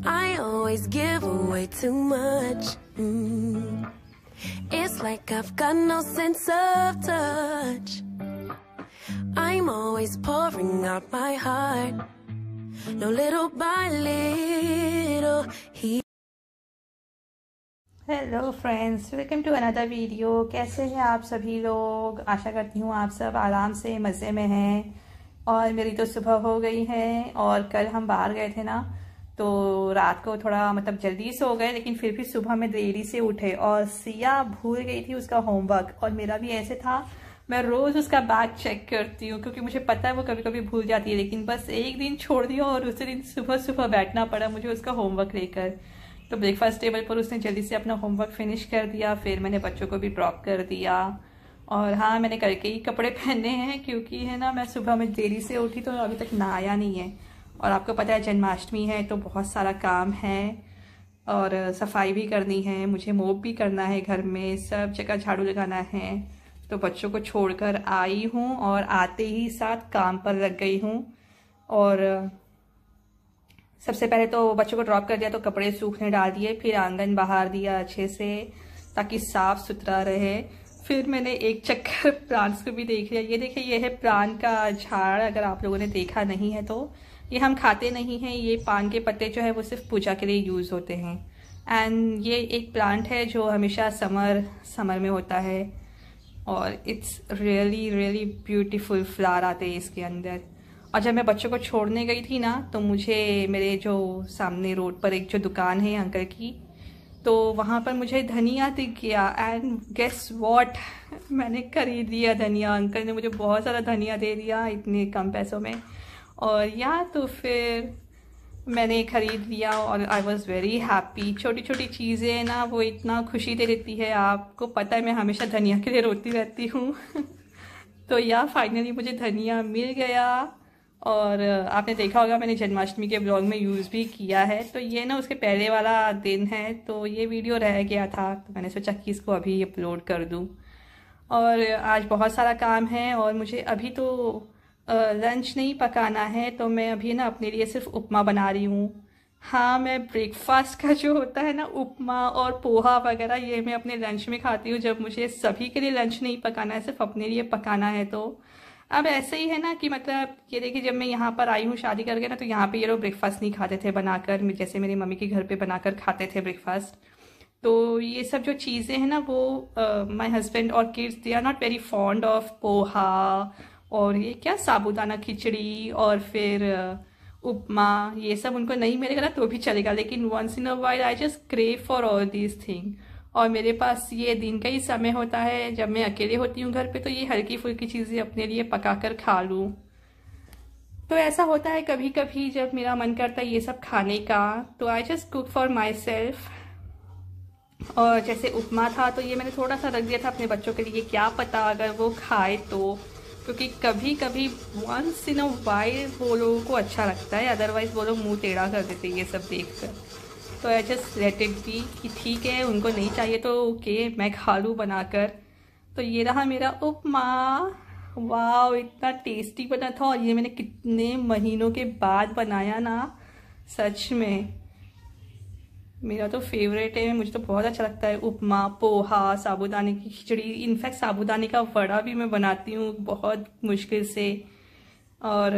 I always give away too much. It's like I've got no sense of touch. I'm always pouring out my heart. No, little by little he. Hello friends, welcome to another video. कैसे हैं आप सभी लोग? आशा करती हूँ आप सब आराम से मज़े में हैं। और मेरी तो सुबह हो गई है और कल हम बाहर गए थे ना, तो रात को थोड़ा जल्दी सो गए, लेकिन फिर भी सुबह में देरी से उठे और सिया भूल गई थी उसका होमवर्क। और मेरा भी ऐसे था, मैं रोज़ उसका बैग चेक करती हूँ क्योंकि मुझे पता है वो कभी कभी भूल जाती है। लेकिन बस एक दिन छोड़ दिया और उसी दिन सुबह सुबह बैठना पड़ा मुझे उसका होमवर्क लेकर। तो ब्रेकफास्ट टेबल पर उसने जल्दी से अपना होमवर्क फिनिश कर दिया, फिर मैंने बच्चों को भी ड्रॉप कर दिया। और हाँ, मैंने करके ही कपड़े पहने हैं क्योंकि है ना, मैं सुबह में देरी से उठी तो अभी तक नहाया नहीं है। और आपको पता है जन्माष्टमी है तो बहुत सारा काम है और सफाई भी करनी है, मुझे मोप भी करना है, घर में सब जगह झाड़ू लगाना है। तो बच्चों को छोड़कर आई हूँ और आते ही साथ काम पर लग गई हूँ। और सबसे पहले तो बच्चों को ड्रॉप कर दिया तो कपड़े सूखने डाल दिए, फिर आंगन बहार दिया अच्छे से ताकि साफ सुथरा रहे। फिर मैंने एक चक्कर प्लांट्स को भी देख लिया। ये देखिए, ये है पान का झाड़। अगर आप लोगों ने देखा नहीं है तो ये हम खाते नहीं हैं। ये पान के पत्ते जो है वो सिर्फ पूजा के लिए यूज़ होते हैं। एंड ये एक प्लांट है जो हमेशा समर में होता है और it's really really beautiful flower आते हैं इसके अंदर। और जब मैं बच्चों को छोड़ने गई थी ना, तो मुझे मेरे जो सामने रोड पर एक जो दुकान है अंकल की, तो वहाँ पर मुझे धनिया दिख गया। एंड गेस व्हाट, मैंने खरीद लिया धनिया। अंकल ने मुझे बहुत सारा धनिया दे दिया इतने कम पैसों में। और या तो फिर मैंने खरीद लिया और आई वॉज़ वेरी हैप्पी। छोटी छोटी चीज़ें ना वो इतना खुशी दे देती है। आपको पता है मैं हमेशा धनिया के लिए रोती रहती हूँ तो या फाइनली मुझे धनिया मिल गया। और आपने देखा होगा मैंने जन्माष्टमी के ब्लॉग में यूज़ भी किया है। तो ये ना उसके पहले वाला दिन है, तो ये वीडियो रह गया था तो मैंने सोचा कि इसको अभी अपलोड कर दूँ। और आज बहुत सारा काम है और मुझे अभी तो लंच नहीं पकाना है, तो मैं अभी ना अपने लिए सिर्फ उपमा बना रही हूँ। हाँ, मैं ब्रेकफास्ट का जो होता है ना उपमा और पोहा वगैरह, ये मैं अपने लंच में खाती हूँ जब मुझे सभी के लिए लंच नहीं पकाना है, सिर्फ अपने लिए पकाना है। तो अब ऐसे ही है ना कि ये देखिए, जब मैं यहाँ पर आई हूँ शादी करके ना, तो यहाँ पे ये लोग ब्रेकफास्ट नहीं खाते थे बनाकर, जैसे मेरी मम्मी के घर पे बनाकर खाते थे ब्रेकफास्ट। तो ये सब जो चीज़ें हैं ना वो माय हस्बैंड और kids they are not very fond of poha और ये क्या साबूदाना खिचड़ी और फिर उपमा, ये सब उनको नहीं मिलेगा ना तो भी चलेगा। लेकिन once in a while I just crave for all these thing. और मेरे पास ये दिन का ही समय होता है जब मैं अकेले होती हूँ घर पे, तो ये हल्की फुल्की चीज़ें अपने लिए पका कर खा लूँ। तो ऐसा होता है कभी कभी जब मेरा मन करता है ये सब खाने का, तो I just cook for my self. और जैसे उपमा था तो ये मैंने थोड़ा सा रख दिया था अपने बच्चों के लिए, क्या पता अगर वो खाए तो, क्योंकि कभी कभी वंस इन अ वाइल वो लोगों को अच्छा लगता है, अदरवाइज वो लोग मुँह टेढ़ा कर देते ये सब देखकर। तो I just let it be कि ठीक है, उनको नहीं चाहिए तो ओके, मैं खा लूँ बनाकर। तो ये रहा मेरा उपमा। वाह, इतना टेस्टी बना था और ये मैंने कितने महीनों के बाद बनाया ना, सच में मेरा तो फेवरेट है। मुझे तो बहुत अच्छा लगता है उपमा, पोहा, साबूदाने की खिचड़ी। इनफैक्ट साबूदाने का वड़ा भी मैं बनाती हूँ बहुत मुश्किल से। और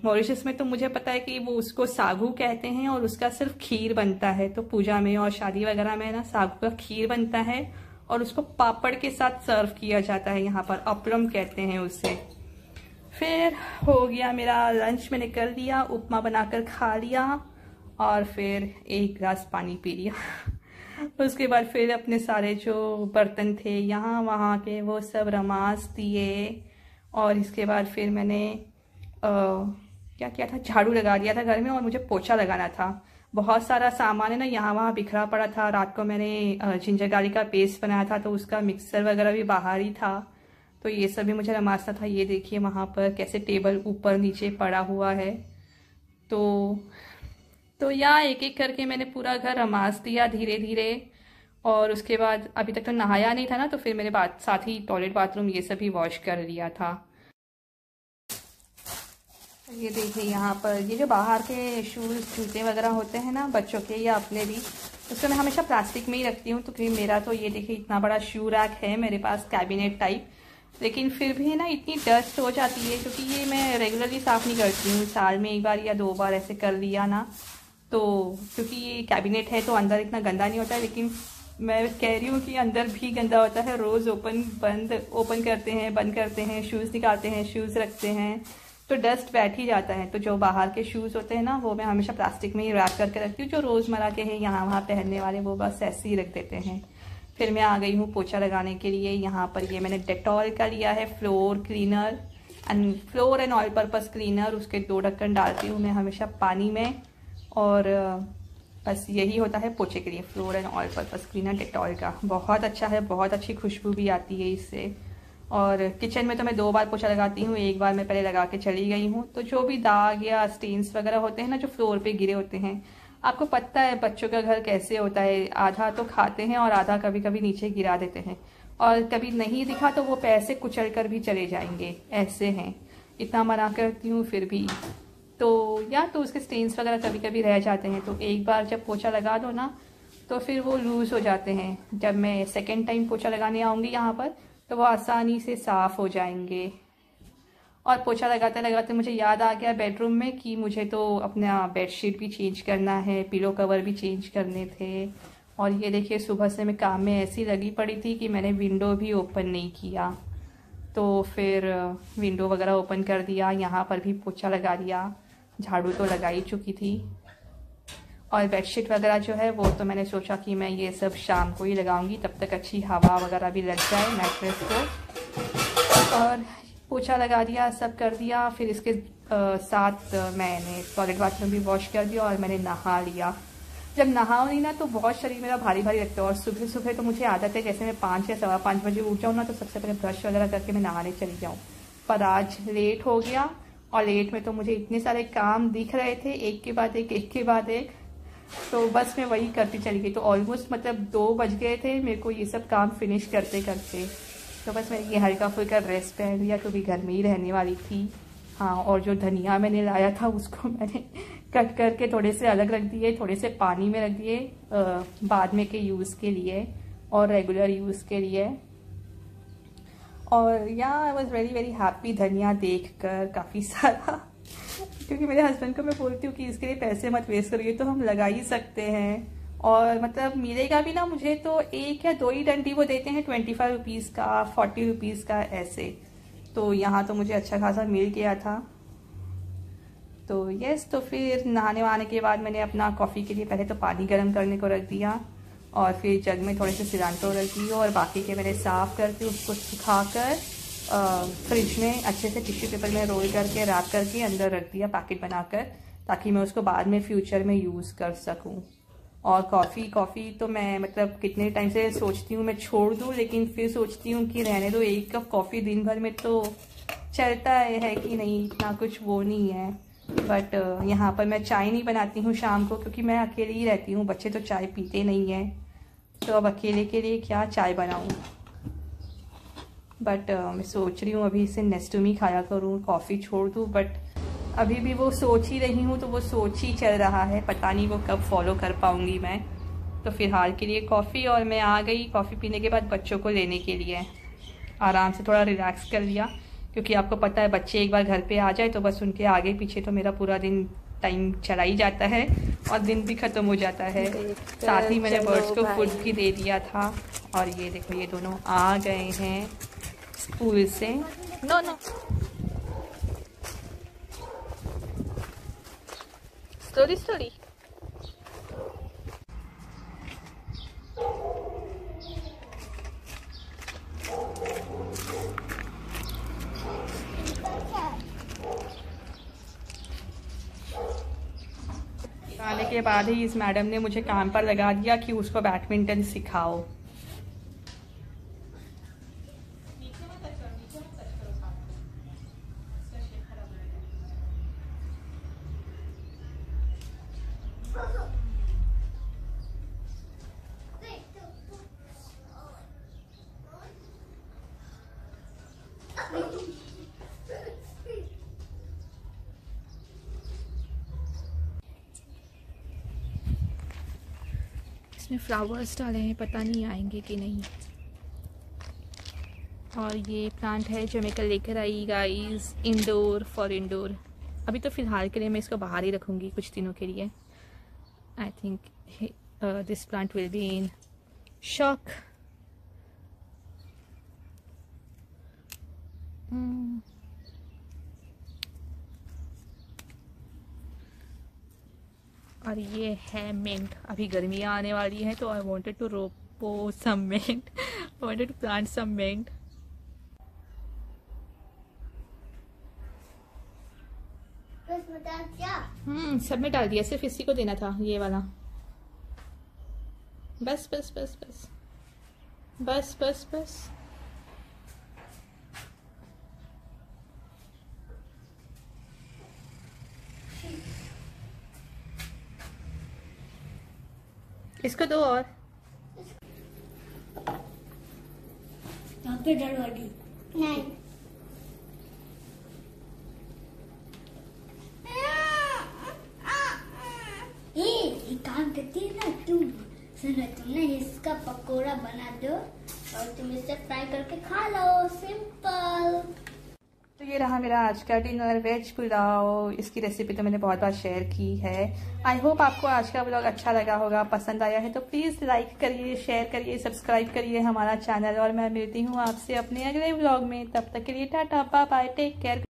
मॉरिशस में तो मुझे पता है कि वो उसको सागू कहते हैं और उसका सिर्फ खीर बनता है। तो पूजा में और शादी वगैरह में ना सागू का खीर बनता है और उसको पापड़ के साथ सर्व किया जाता है, यहाँ पर अपरम कहते हैं उसे। फिर हो गया मेरा लंच, मैंने कर लिया, उपमा बनाकर खा लिया और फिर एक गिलास पानी पी लिया उसके बाद फिर अपने सारे जो बर्तन थे यहाँ वहाँ के वो सब रमास दिए। और इसके बाद फिर मैंने क्या किया था, झाड़ू लगा दिया था घर में और मुझे पोछा लगाना था। बहुत सारा सामान है ना यहाँ वहाँ बिखरा पड़ा था। रात को मैंने जिंजर गार्लिक का पेस्ट बनाया था तो उसका मिक्सर वगैरह भी बाहर ही था, तो ये सब भी मुझे रमासना था। ये देखिए वहाँ पर कैसे टेबल ऊपर नीचे पड़ा हुआ है। तो या एक एक करके मैंने पूरा घर रमास दिया धीरे धीरे। और उसके बाद अभी तक तो नहाया नहीं था ना, तो फिर मैंने साथ ही टॉयलेट बाथरूम ये सब भी वॉश कर लिया था। ये देखिए यहाँ पर ये जो बाहर के शूज़ जूते वगैरह होते हैं ना बच्चों के या अपने भी, उसको मैं हमेशा प्लास्टिक में ही रखती हूँ। तो क्योंकि मेरा तो ये देखिए इतना बड़ा शू रैक है मेरे पास, कैबिनेट टाइप, लेकिन फिर भी ना इतनी डस्ट हो जाती है क्योंकि ये मैं रेगुलरली साफ़ नहीं करती हूँ, साल में 1 बार या 2 बार ऐसे कर लिया ना। तो क्योंकि ये कैबिनेट है तो अंदर इतना गंदा नहीं होता है, लेकिन मैं कह रही हूँ कि अंदर भी गंदा होता है। रोज़ ओपन करते हैं, बंद करते हैं, शूज़ निकालते हैं, शूज़ रखते हैं, तो डस्ट बैठ ही जाता है। तो जो बाहर के शूज़ होते हैं ना वो मैं हमेशा प्लास्टिक में ही रैप करके रखती हूँ। जो रोज़मर्रा के हैं यहाँ वहाँ पहनने वाले वो बस ऐसे ही रख देते हैं। फिर मैं आ गई हूँ पोछा लगाने के लिए। यहाँ पर ये मैंने डेटॉल का लिया है floor cleaner floor and oil purpose cleaner. उसके 2 ढक्कन डालती हूँ मैं हमेशा पानी में, और बस यही होता है पोछे के लिए, floor and oil purpose cleaner Dettol का। बहुत अच्छा है, बहुत अच्छी खुशबू भी आती है इससे। और किचन में तो मैं 2 बार पोछा लगाती हूँ, 1 बार मैं पहले लगा के चली गई हूँ। तो जो भी दाग या स्टेन्स वगैरह होते हैं ना जो फ्लोर पे गिरे होते हैं, आपको पता है बच्चों का घर कैसे होता है, आधा तो खाते हैं और आधा कभी कभी नीचे गिरा देते हैं, और कभी नहीं दिखा तो वो पैर से कुचल कर भी चले जाएंगे, ऐसे हैं। इतना मना करती हूँ फिर भी, तो या तो उसके स्टेन्स वगैरह कभी कभी रह जाते हैं। तो एक बार जब पोछा लगा दो ना तो फिर वो लूज़ हो जाते हैं। जब मैं सेकेंड टाइम पोछा लगाने आऊँगी यहाँ पर तो वो आसानी से साफ़ हो जाएंगे। और पोछा लगाते लगाते मुझे याद आ गया बेडरूम में कि मुझे तो अपना बेडशीट भी चेंज करना है, पिलो कवर भी चेंज करने थे। और ये देखिए सुबह से मैं काम में ऐसी लगी पड़ी थी कि मैंने विंडो भी ओपन नहीं किया। तो फिर विंडो वगैरह ओपन कर दिया, यहाँ पर भी पोछा लगा दिया, झाड़ू तो लगा ही चुकी थी। और बेडशीट वगैरह जो है वो तो मैंने सोचा कि मैं ये सब शाम को ही लगाऊंगी, तब तक अच्छी हवा वगैरह भी लग जाए मैट्रेस को। और पोछा लगा दिया, सब कर दिया। फिर इसके साथ मैंने टॉयलेट बाथरूम भी वॉश कर दिया और मैंने नहा लिया। जब नहाओ नहीं ना तो बहुत शरीर मेरा भारी भारी लगता है। और सुबह सुबह तो मुझे आदत है, जैसे मैं 5 या 5:15 बजे उठ जाऊँ ना तो सबसे पहले ब्रश वगैरह करके मैं नहाने चली जाऊँ। पर आज लेट हो गया, और लेट में तो मुझे इतने सारे काम दिख रहे थे, एक के बाद एक, तो बस मैं वही करती चली गई। तो ऑलमोस्ट मतलब 2 बज गए थे मेरे को ये सब काम फिनिश करते करते। तो बस मैंने ये हल्का फुल्का ड्रेस पहन लिया क्योंकि घर में ही रहने वाली थी। हाँ, और जो धनिया मैंने लाया था उसको मैंने कट करके थोड़े से अलग रख दिए, थोड़े से पानी में रख दिए बाद में के यूज़ के लिए और रेगुलर यूज़ के लिए। और I was very very happy धनिया देख कर काफ़ी सारा, क्योंकि मेरे हस्बैंड को मैं बोलती हूँ कि इसके लिए पैसे मत वेस्ट करिए, तो हम लगा ही सकते हैं। और मतलब मिलेगा भी ना मुझे तो 1 या 2 ही डंडी वो देते हैं, 25 रुपीज़ का, 40 रुपीज़ का ऐसे। तो यहाँ तो मुझे अच्छा खासा मिल गया था। तो यस, तो फिर नहाने वहाने के बाद मैंने अपना कॉफ़ी के लिए पहले तो पानी गर्म करने को रख दिया, और फिर जग में थोड़े से सिलांटो रख दी, और बाकी के मैंने साफ़ करके उसको सुखा कर फ्रिज में अच्छे से टिश्यू पेपर में रोल करके रैप करके अंदर रख दिया पैकेट बनाकर, ताकि मैं उसको बाद में फ्यूचर में यूज़ कर सकूं। और कॉफ़ी तो मैं मतलब कितने टाइम से सोचती हूँ मैं छोड़ दूँ, लेकिन फिर सोचती हूँ कि रहने दो, 1 कप कॉफ़ी दिन भर में तो चलता है कि नहीं, इतना कुछ वो नहीं है। बट यहाँ पर मैं चाय नहीं बनाती हूँ शाम को, क्योंकि मैं अकेली ही रहती हूँ, बच्चे तो चाय पीते नहीं हैं, तो अब अकेले के लिए क्या चाय बनाऊँ। बट मैं सोच रही हूँ अभी इसे नेस्टोमी खाया करूँ, कॉफ़ी छोड़ दूँ। बट अभी भी वो सोच ही रही हूँ, तो वो सोच ही चल रहा है, पता नहीं वो कब फॉलो कर पाऊँगी मैं। तो फिलहाल के लिए कॉफ़ी, और मैं आ गई कॉफ़ी पीने के बाद बच्चों को लेने के लिए। आराम से थोड़ा रिलैक्स कर लिया, क्योंकि आपको पता है बच्चे एक बार घर पे आ जाए तो बस उनके आगे पीछे तो मेरा पूरा दिन टाइम चला ही जाता है और दिन भी ख़त्म हो जाता है। साथ ही मैंने बर्ड्स को फूड भी दे दिया था। और ये देखो ये दोनों आ गए हैं स्कूल से। नो स्टोरी आने के बाद ही इस मैडम ने मुझे काम पर लगा दिया कि उसको बैडमिंटन सिखाओ। इसमें फ्लावर्स डाले हैं, पता नहीं आएंगे कि नहीं। और ये प्लांट है जो मैं कल लेकर आई गाइस, इंडोर फॉर इंडोर। अभी तो फ़िलहाल के लिए मैं इसको बाहर ही रखूँगी कुछ दिनों के लिए। I think this plant will be in shock. और ये है मिंट। अभी गर्मियाँ आने वाली हैं तो आई वांटेड टू रोपो some mint, I wanted to plant some mint. सब में डाल दिया, सिर्फ इसी को देना था, ये वाला। बस बस बस बस बस बस बस। इसको दो और यहाँ पे डलवाड़ी नहीं। एक काम करती है ना तुम, सुनो तुम ना इसका पकोड़ा बना दो और तुम इसे फ्राई करके खा लो, सिंपल। तो ये रहा मेरा आज का डिनर, वेज पुलाव। इसकी रेसिपी तो मैंने बहुत बार शेयर की है। आई होप आपको आज का व्लॉग अच्छा लगा होगा, पसंद आया है तो प्लीज़ लाइक करिए, शेयर करिए, सब्सक्राइब करिए हमारा चैनल। और मैं मिलती हूँ आपसे अपने अगले व्लॉग में। तब तक के लिए tata bye bye, take care.